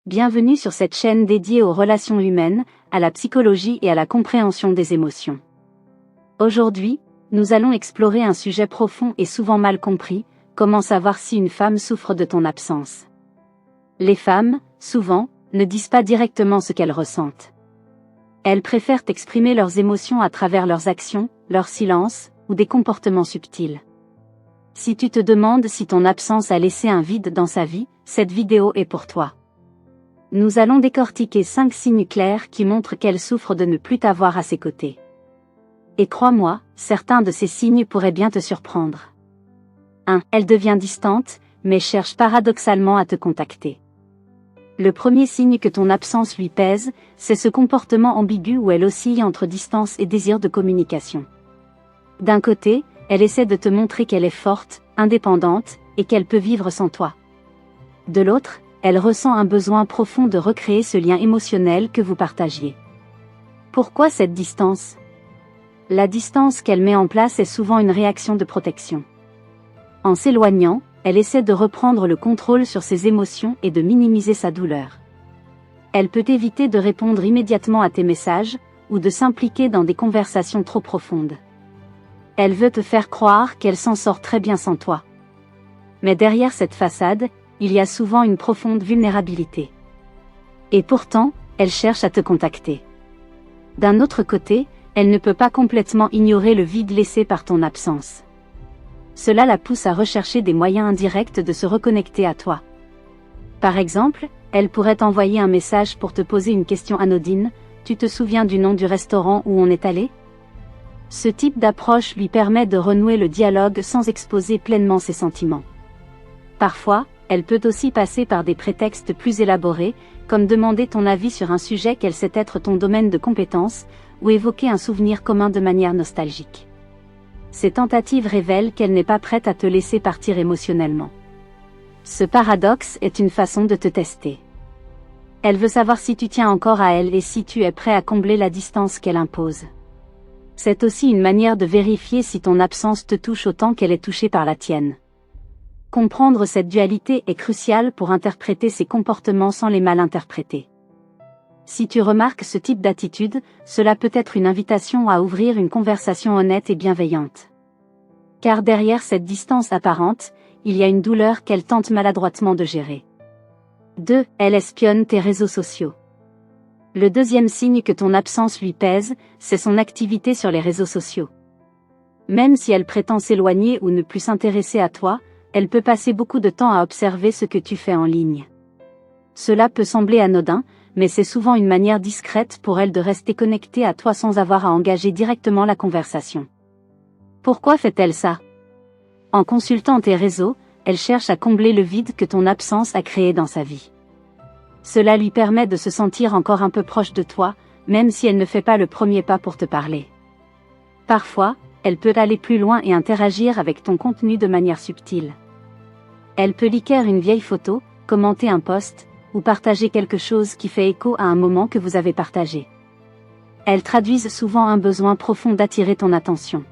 Bienvenue sur cette chaîne dédiée aux relations humaines, à la psychologie et à la compréhension des émotions. Aujourd'hui, nous allons explorer un sujet profond et souvent mal compris, comment savoir si une femme souffre de ton absence. Les femmes, souvent, ne disent pas directement ce qu'elles ressentent. Elles préfèrent exprimer leurs émotions à travers leurs actions, leur silence, ou des comportements subtils. Si tu te demandes si ton absence a laissé un vide dans sa vie, cette vidéo est pour toi. Nous allons décortiquer 5 signes clairs qui montrent qu'elle souffre de ne plus t'avoir à ses côtés. Et crois-moi, certains de ces signes pourraient bien te surprendre. 1. Elle devient distante, mais cherche paradoxalement à te contacter. Le premier signe que ton absence lui pèse, c'est ce comportement ambigu où elle oscille entre distance et désir de communication. D'un côté, elle essaie de te montrer qu'elle est forte, indépendante, et qu'elle peut vivre sans toi. De l'autre, elle ressent un besoin profond de recréer ce lien émotionnel que vous partagiez. Pourquoi cette distance ? La distance qu'elle met en place est souvent une réaction de protection. En s'éloignant, elle essaie de reprendre le contrôle sur ses émotions et de minimiser sa douleur. Elle peut éviter de répondre immédiatement à tes messages, ou de s'impliquer dans des conversations trop profondes. Elle veut te faire croire qu'elle s'en sort très bien sans toi. Mais derrière cette façade, il y a souvent une profonde vulnérabilité. Et pourtant, elle cherche à te contacter. D'un autre côté, elle ne peut pas complètement ignorer le vide laissé par ton absence. Cela la pousse à rechercher des moyens indirects de se reconnecter à toi. Par exemple, elle pourrait t'envoyer un message pour te poser une question anodine, « Tu te souviens du nom du restaurant où on est allé ?» Ce type d'approche lui permet de renouer le dialogue sans exposer pleinement ses sentiments. Parfois, elle peut aussi passer par des prétextes plus élaborés, comme demander ton avis sur un sujet qu'elle sait être ton domaine de compétence, ou évoquer un souvenir commun de manière nostalgique. Ces tentatives révèlent qu'elle n'est pas prête à te laisser partir émotionnellement. Ce paradoxe est une façon de te tester. Elle veut savoir si tu tiens encore à elle et si tu es prêt à combler la distance qu'elle impose. C'est aussi une manière de vérifier si ton absence te touche autant qu'elle est touchée par la tienne. Comprendre cette dualité est crucial pour interpréter ses comportements sans les mal interpréter. Si tu remarques ce type d'attitude, cela peut être une invitation à ouvrir une conversation honnête et bienveillante. Car derrière cette distance apparente, il y a une douleur qu'elle tente maladroitement de gérer. 2. Elle espionne tes réseaux sociaux. Le deuxième signe que ton absence lui pèse, c'est son activité sur les réseaux sociaux. Même si elle prétend s'éloigner ou ne plus s'intéresser à toi, elle peut passer beaucoup de temps à observer ce que tu fais en ligne. Cela peut sembler anodin, mais c'est souvent une manière discrète pour elle de rester connectée à toi sans avoir à engager directement la conversation. Pourquoi fait-elle ça ? En consultant tes réseaux, elle cherche à combler le vide que ton absence a créé dans sa vie. Cela lui permet de se sentir encore un peu proche de toi, même si elle ne fait pas le premier pas pour te parler. Parfois, elle peut aller plus loin et interagir avec ton contenu de manière subtile. Elle peut liker une vieille photo, commenter un post, ou partager quelque chose qui fait écho à un moment que vous avez partagé. Elles traduisent souvent un besoin profond d'attirer ton attention.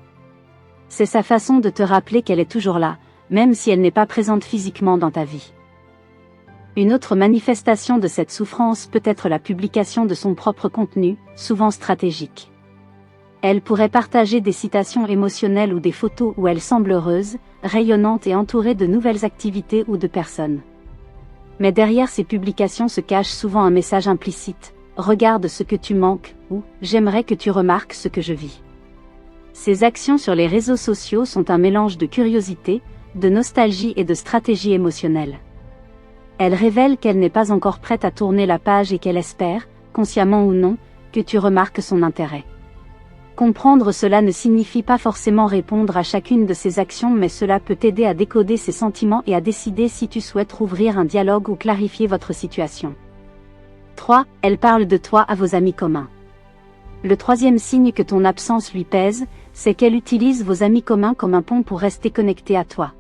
C'est sa façon de te rappeler qu'elle est toujours là, même si elle n'est pas présente physiquement dans ta vie. Une autre manifestation de cette souffrance peut être la publication de son propre contenu, souvent stratégique. Elle pourrait partager des citations émotionnelles ou des photos où elle semble heureuse, rayonnante et entourée de nouvelles activités ou de personnes. Mais derrière ces publications se cache souvent un message implicite, « Regarde ce que tu manques » ou « J'aimerais que tu remarques ce que je vis ». Ces actions sur les réseaux sociaux sont un mélange de curiosité, de nostalgie et de stratégie émotionnelle. Elle révèle qu'elle n'est pas encore prête à tourner la page et qu'elle espère, consciemment ou non, que tu remarques son intérêt. Comprendre cela ne signifie pas forcément répondre à chacune de ces actions, mais cela peut t'aider à décoder ses sentiments et à décider si tu souhaites rouvrir un dialogue ou clarifier votre situation. 3. Elle parle de toi à vos amis communs. Le troisième signe que ton absence lui pèse, c'est qu'elle utilise vos amis communs comme un pont pour rester connectée à toi.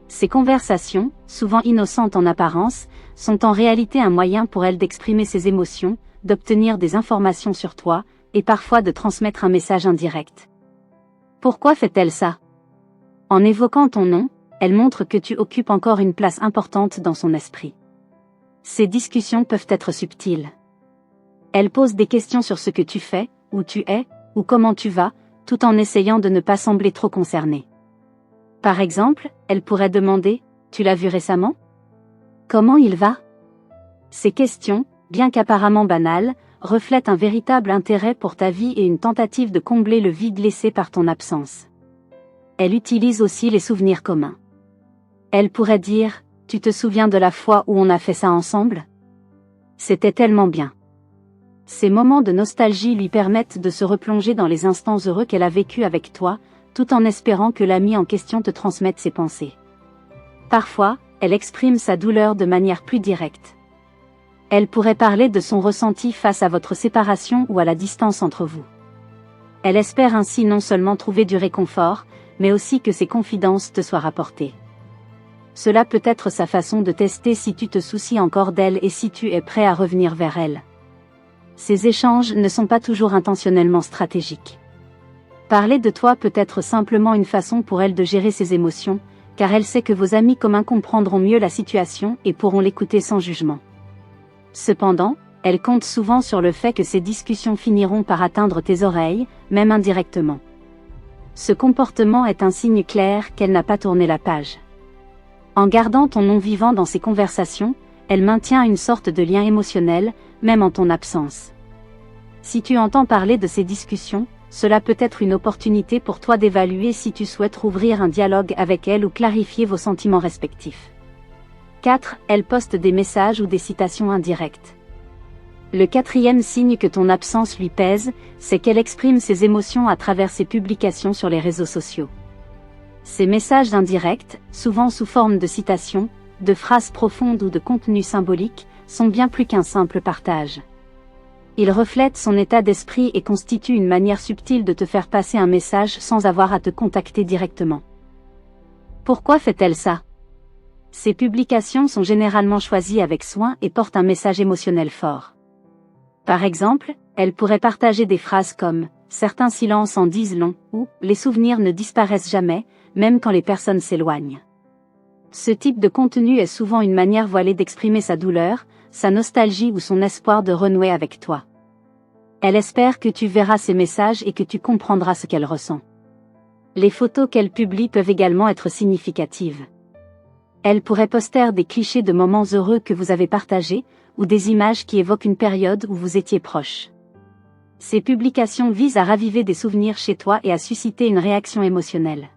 Ces conversations, souvent innocentes en apparence, sont en réalité un moyen pour elle d'exprimer ses émotions, d'obtenir des informations sur toi, et parfois de transmettre un message indirect. Pourquoi fait-elle ça ? En évoquant ton nom, elle montre que tu occupes encore une place importante dans son esprit. Ces discussions peuvent être subtiles. Elle pose des questions sur ce que tu fais, où tu es, ou comment tu vas, tout en essayant de ne pas sembler trop concernée. Par exemple, elle pourrait demander « Tu l'as vu récemment ? Comment il va ?» Ces questions, bien qu'apparemment banales, reflètent un véritable intérêt pour ta vie et une tentative de combler le vide laissé par ton absence. Elle utilise aussi les souvenirs communs. Elle pourrait dire « Tu te souviens de la fois où on a fait ça ensemble ? C'était tellement bien. » Ces moments de nostalgie lui permettent de se replonger dans les instants heureux qu'elle a vécus avec toi, tout en espérant que l'ami en question te transmette ses pensées. Parfois, elle exprime sa douleur de manière plus directe. Elle pourrait parler de son ressenti face à votre séparation ou à la distance entre vous. Elle espère ainsi non seulement trouver du réconfort, mais aussi que ses confidences te soient rapportées. Cela peut être sa façon de tester si tu te soucies encore d'elle et si tu es prêt à revenir vers elle. Ces échanges ne sont pas toujours intentionnellement stratégiques. Parler de toi peut être simplement une façon pour elle de gérer ses émotions, car elle sait que vos amis communs comprendront mieux la situation et pourront l'écouter sans jugement. Cependant, elle compte souvent sur le fait que ces discussions finiront par atteindre tes oreilles, même indirectement. Ce comportement est un signe clair qu'elle n'a pas tourné la page. En gardant ton nom vivant dans ces conversations, elle maintient une sorte de lien émotionnel, même en ton absence. Si tu entends parler de ces discussions, cela peut être une opportunité pour toi d'évaluer si tu souhaites rouvrir un dialogue avec elle ou clarifier vos sentiments respectifs. 4. Elle poste des messages ou des citations indirectes. Le quatrième signe que ton absence lui pèse, c'est qu'elle exprime ses émotions à travers ses publications sur les réseaux sociaux. Ces messages indirects, souvent sous forme de citations, de phrases profondes ou de contenus symboliques, sont bien plus qu'un simple partage. Ils reflètent son état d'esprit et constituent une manière subtile de te faire passer un message sans avoir à te contacter directement. Pourquoi fait-elle ça ? Ces publications sont généralement choisies avec soin et portent un message émotionnel fort. Par exemple, elle pourrait partager des phrases comme « Certains silences en disent long » ou « Les souvenirs ne disparaissent jamais, même quand les personnes s'éloignent ». Ce type de contenu est souvent une manière voilée d'exprimer sa douleur, sa nostalgie ou son espoir de renouer avec toi. Elle espère que tu verras ces messages et que tu comprendras ce qu'elle ressent. Les photos qu'elle publie peuvent également être significatives. Elle pourrait poster des clichés de moments heureux que vous avez partagés, ou des images qui évoquent une période où vous étiez proches. Ces publications visent à raviver des souvenirs chez toi et à susciter une réaction émotionnelle.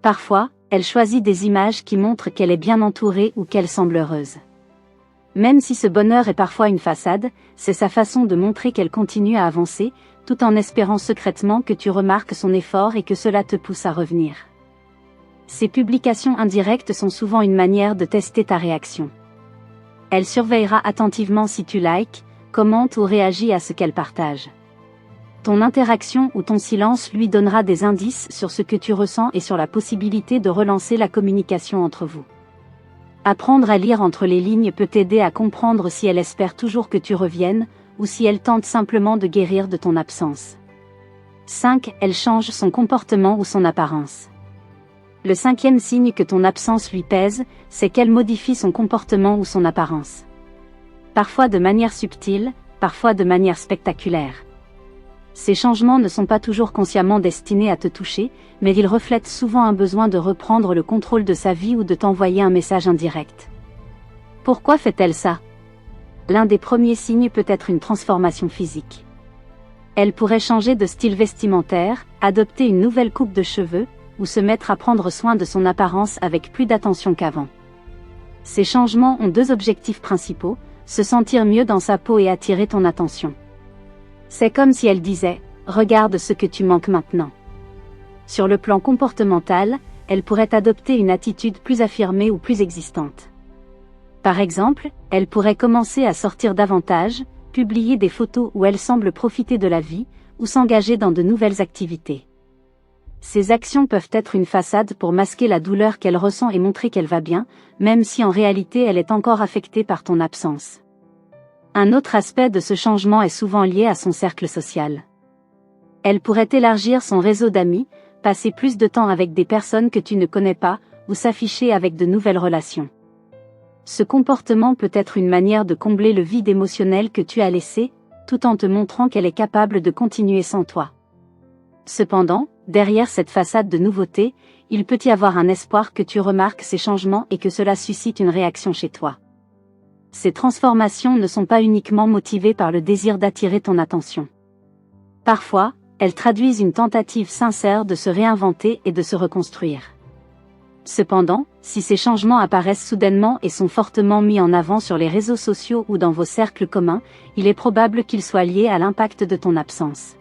Parfois, elle choisit des images qui montrent qu'elle est bien entourée ou qu'elle semble heureuse. Même si ce bonheur est parfois une façade, c'est sa façon de montrer qu'elle continue à avancer, tout en espérant secrètement que tu remarques son effort et que cela te pousse à revenir. Ces publications indirectes sont souvent une manière de tester ta réaction. Elle surveillera attentivement si tu likes, commentes ou réagis à ce qu'elle partage. Ton interaction ou ton silence lui donnera des indices sur ce que tu ressens et sur la possibilité de relancer la communication entre vous. Apprendre à lire entre les lignes peut t'aider à comprendre si elle espère toujours que tu reviennes, ou si elle tente simplement de guérir de ton absence. 5. Elle change son comportement ou son apparence. Le cinquième signe que ton absence lui pèse, c'est qu'elle modifie son comportement ou son apparence. Parfois de manière subtile, parfois de manière spectaculaire. Ces changements ne sont pas toujours consciemment destinés à te toucher, mais ils reflètent souvent un besoin de reprendre le contrôle de sa vie ou de t'envoyer un message indirect. Pourquoi fait-elle ça ? L'un des premiers signes peut être une transformation physique. Elle pourrait changer de style vestimentaire, adopter une nouvelle coupe de cheveux, ou se mettre à prendre soin de son apparence avec plus d'attention qu'avant. Ces changements ont deux objectifs principaux, se sentir mieux dans sa peau et attirer ton attention. C'est comme si elle disait « Regarde ce que tu manques maintenant ». Sur le plan comportemental, elle pourrait adopter une attitude plus affirmée ou plus existante. Par exemple, elle pourrait commencer à sortir davantage, publier des photos où elle semble profiter de la vie, ou s'engager dans de nouvelles activités. Ces actions peuvent être une façade pour masquer la douleur qu'elle ressent et montrer qu'elle va bien, même si en réalité elle est encore affectée par ton absence. Un autre aspect de ce changement est souvent lié à son cercle social. Elle pourrait élargir son réseau d'amis, passer plus de temps avec des personnes que tu ne connais pas, ou s'afficher avec de nouvelles relations. Ce comportement peut être une manière de combler le vide émotionnel que tu as laissé, tout en te montrant qu'elle est capable de continuer sans toi. Cependant, derrière cette façade de nouveauté, il peut y avoir un espoir que tu remarques ces changements et que cela suscite une réaction chez toi. Ces transformations ne sont pas uniquement motivées par le désir d'attirer ton attention. Parfois, elles traduisent une tentative sincère de se réinventer et de se reconstruire. Cependant, si ces changements apparaissent soudainement et sont fortement mis en avant sur les réseaux sociaux ou dans vos cercles communs, il est probable qu'ils soient liés à l'impact de ton absence.